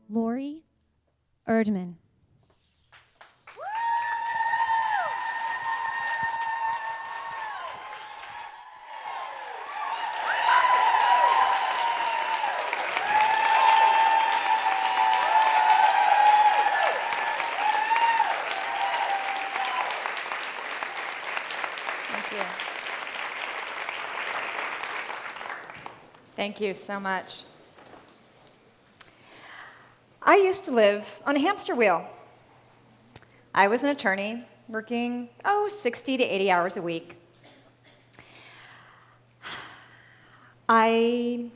Laurie Erdman. Thank you so much. I used to live on a hamster wheel. I was an attorney working, 60 to 80 hours a week. I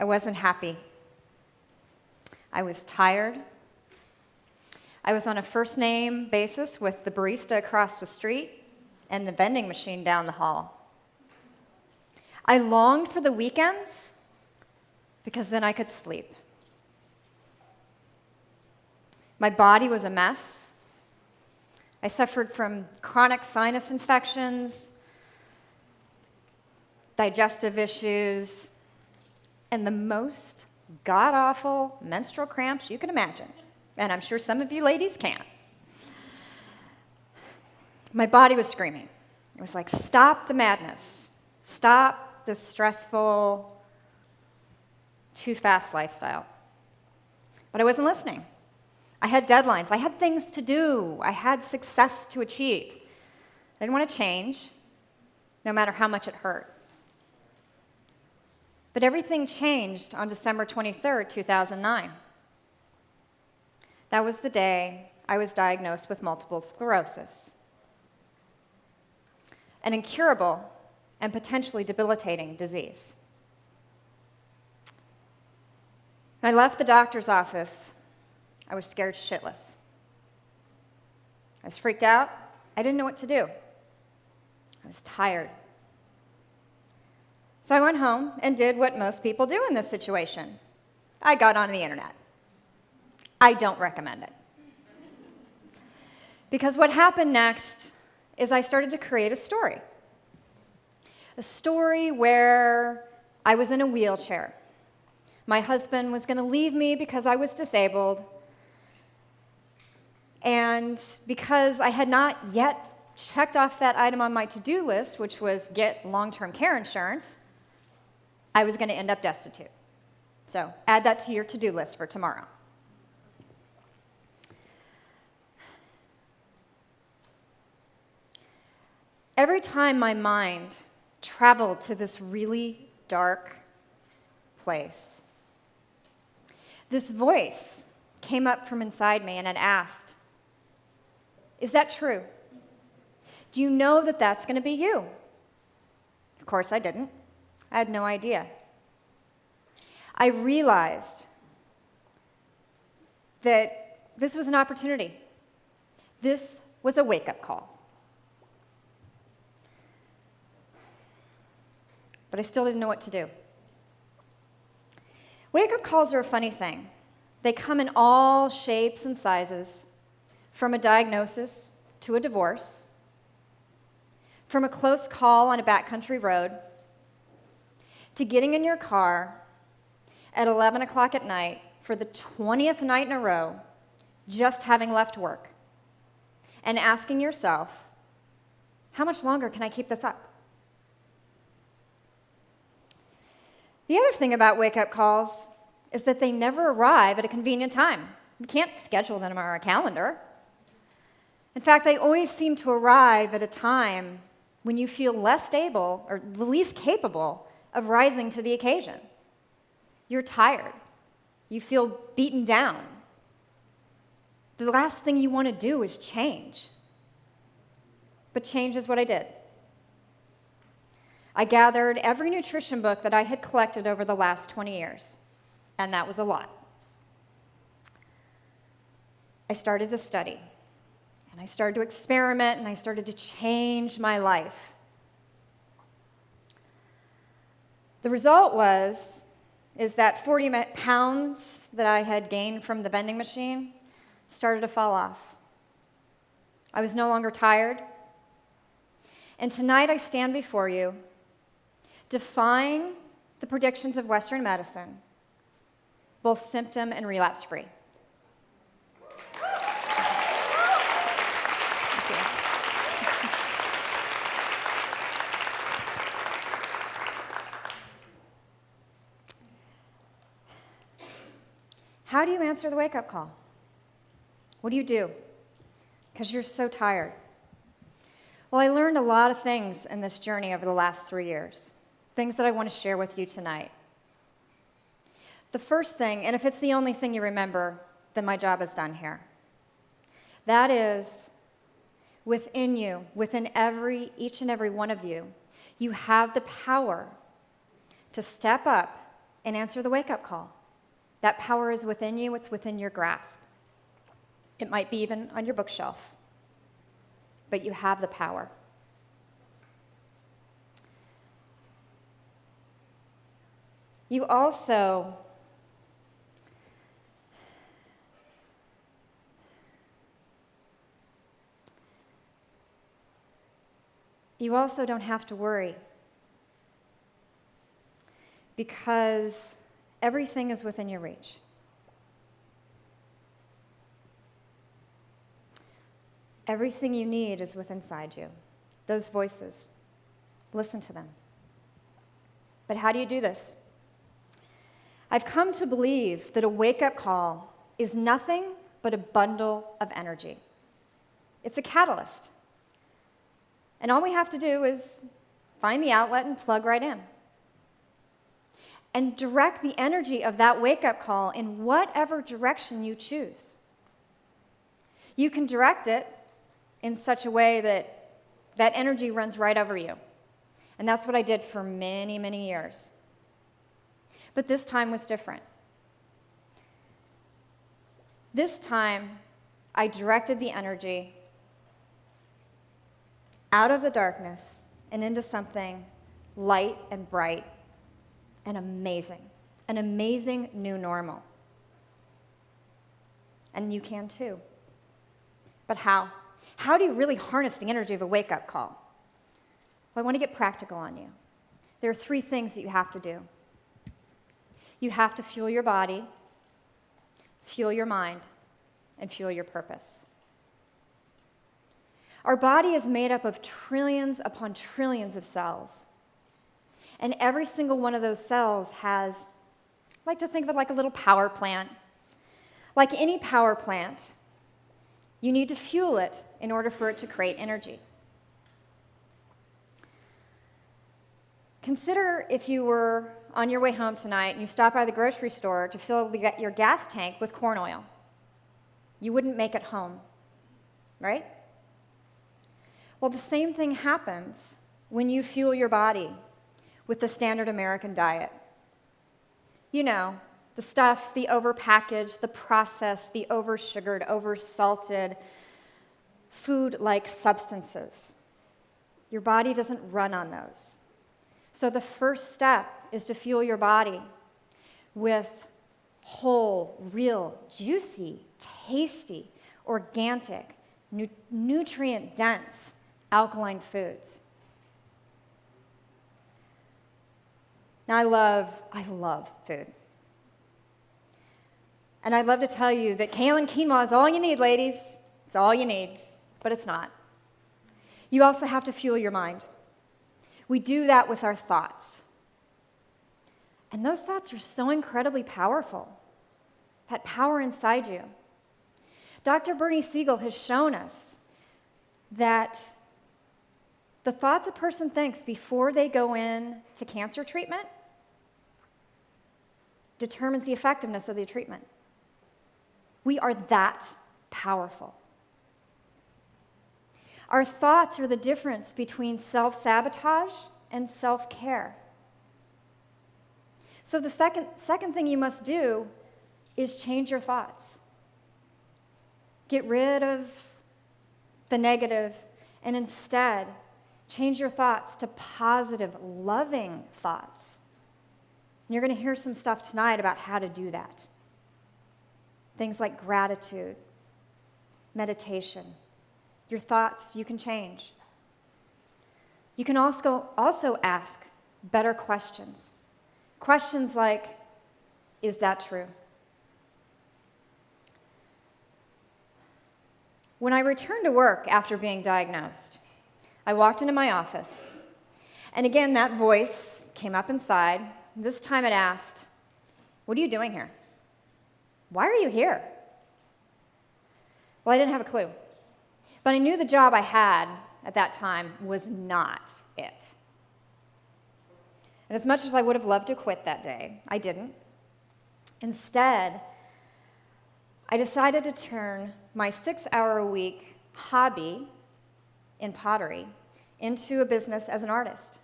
wasn't happy. I was tired. I was on a first-name basis with the barista across the street and the vending machine down the hall. I longed for the weekends because then I could sleep. My body was a mess. I suffered from chronic sinus infections, digestive issues, and the most god-awful menstrual cramps you can imagine. And I'm sure some of you ladies can. My body was screaming. It was like, stop the madness. Stop this stressful, too fast lifestyle. But I wasn't listening. I had deadlines. I had things to do. I had success to achieve. I didn't want to change, no matter how much it hurt. But everything changed on December 23rd, 2009. That was the day I was diagnosed with multiple sclerosis, an incurable and potentially debilitating disease. When I left the doctor's office, I was scared shitless. I was freaked out. I didn't know what to do. I was tired. So I went home and did what most people do in this situation. I got on the internet. I don't recommend it. Because what happened next is I started to create a story. A story where I was in a wheelchair. My husband was going to leave me because I was disabled. And because I had not yet checked off that item on my to-do list, which was get long-term care insurance, I was going to end up destitute. So add that to your to-do list for tomorrow. Every time my mind traveled to this really dark place, this voice came up from inside me and it asked, "Is that true? Do you know that that's going to be you?" Of course I didn't. I had no idea. I realized that this was an opportunity. This was a wake-up call. But I still didn't know what to do. Wake-up calls are a funny thing. They come in all shapes and sizes, from a diagnosis to a divorce, from a close call on a backcountry road, to getting in your car at 11 o'clock at night for the 20th night in a row, just having left work, and asking yourself, how much longer can I keep this up? The other thing about wake-up calls is that they never arrive at a convenient time. You can't schedule them on our calendar. In fact, they always seem to arrive at a time when you feel less stable or the least capable of rising to the occasion. You're tired. You feel beaten down. The last thing you want to do is change. But change is what I did. I gathered every nutrition book that I had collected over the last 20 years, and that was a lot. I started to study, and I started to experiment, and I started to change my life. The result is that 40 pounds that I had gained from the vending machine started to fall off. I was no longer tired. And tonight I stand before you, defying the predictions of Western medicine, both symptom and relapse-free. How do you answer the wake-up call? What do you do? Because you're so tired. Well, I learned a lot of things in this journey over the last 3 years, things that I want to share with you tonight. The first thing, and if it's the only thing you remember, then my job is done here. That is, within you, within each and every one of you, you have the power to step up and answer the wake-up call. That power is within you, it's within your grasp. It might be even on your bookshelf, but you have the power. You also don't have to worry, because everything is within your reach. Everything you need is within inside you. Those voices, listen to them. But how do you do this? I've come to believe that a wake-up call is nothing but a bundle of energy. It's a catalyst. And all we have to do is find the outlet and plug right in. And direct the energy of that wake-up call in whatever direction you choose. You can direct it in such a way that that energy runs right over you. And that's what I did for many, many years. But this time was different. This time, I directed the energy out of the darkness and into something light and bright and amazing, an amazing new normal. And you can too. But how? How do you really harness the energy of a wake-up call? Well, I want to get practical on you. There are 3 things that you have to do. You have to fuel your body, fuel your mind, and fuel your purpose. Our body is made up of trillions upon trillions of cells. And every single one of those cells has, I like to think of it like a little power plant. Like any power plant, you need to fuel it in order for it to create energy. Consider if you were on your way home tonight and you stopped by the grocery store to fill your gas tank with corn oil. You wouldn't make it home, right? Well, the same thing happens when you fuel your body with the standard American diet. You know, the stuff, the overpackaged, the processed, the oversugared, oversalted, food-like substances. Your body doesn't run on those. So the first step is to fuel your body with whole, real, juicy, tasty, organic, nutrient-dense, alkaline foods. Now, I love food. And I'd love to tell you that kale and quinoa is all you need, ladies. It's all you need, but it's not. You also have to fuel your mind. We do that with our thoughts. And those thoughts are so incredibly powerful, that power inside you. Dr. Bernie Siegel has shown us that the thoughts a person thinks before they go in to cancer treatment determines the effectiveness of the treatment. We are that powerful. Our thoughts are the difference between self-sabotage and self-care. So the second thing you must do is change your thoughts. Get rid of the negative and instead change your thoughts to positive, loving thoughts. And you're going to hear some stuff tonight about how to do that. Things like gratitude, meditation. Your thoughts you can change. You can also ask better questions. Questions like, is that true? When I returned to work after being diagnosed, I walked into my office, and again that voice came up inside. This time it asked, "What are you doing here? Why are you here?" Well, I didn't have a clue, but I knew the job I had at that time was not it. And as much as I would have loved to quit that day, I didn't. Instead, I decided to turn my 6-hour-a-week hobby in pottery into a business as an artist.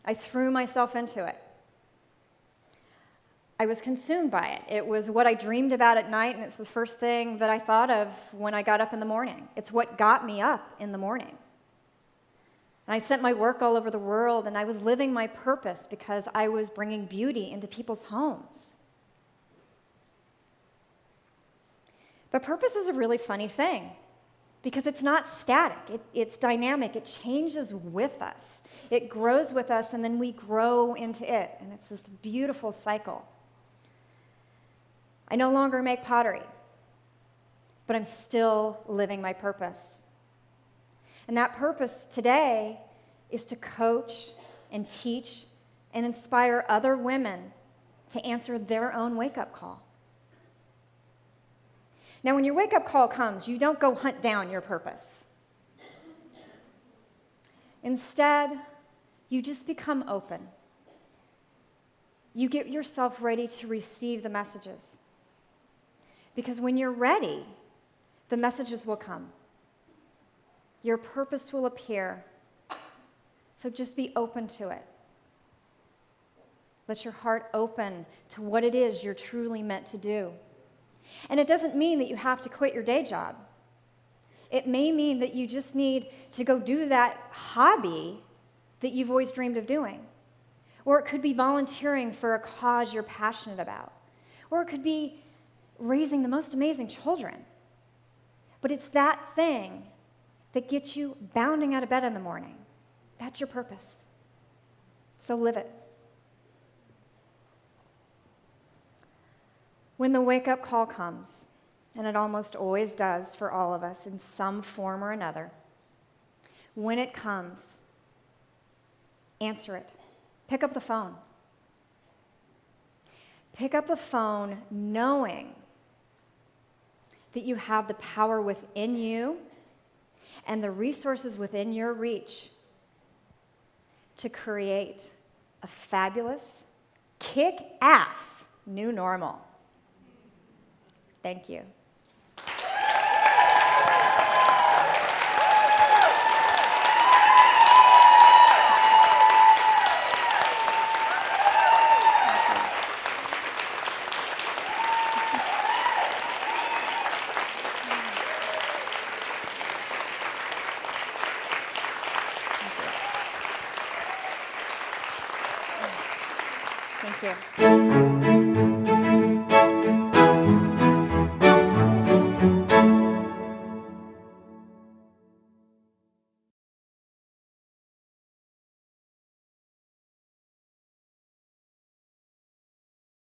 I threw myself into it. I was consumed by it. It was what I dreamed about at night, and it's the first thing that I thought of when I got up in the morning. It's what got me up in the morning. And I sent my work all over the world, and I was living my purpose because I was bringing beauty into people's homes. But purpose is a really funny thing because it's not static. It's dynamic. It changes with us. It grows with us, and then we grow into it, and it's this beautiful cycle. I no longer make pottery, but I'm still living my purpose. And that purpose today is to coach and teach and inspire other women to answer their own wake-up call. Now, when your wake-up call comes, you don't go hunt down your purpose. Instead, you just become open. You get yourself ready to receive the messages. Because when you're ready, the messages will come. Your purpose will appear. So just be open to it. Let your heart open to what it is you're truly meant to do. And it doesn't mean that you have to quit your day job. It may mean that you just need to go do that hobby that you've always dreamed of doing. Or it could be volunteering for a cause you're passionate about. Or it could be raising the most amazing children. But it's that thing that gets you bounding out of bed in the morning. That's your purpose. So live it. When the wake-up call comes, and it almost always does for all of us in some form or another, when it comes, answer it. Pick up the phone. Pick up the phone knowing that you have the power within you and the resources within your reach to create a fabulous, kick-ass new normal. Thank you. Thank you.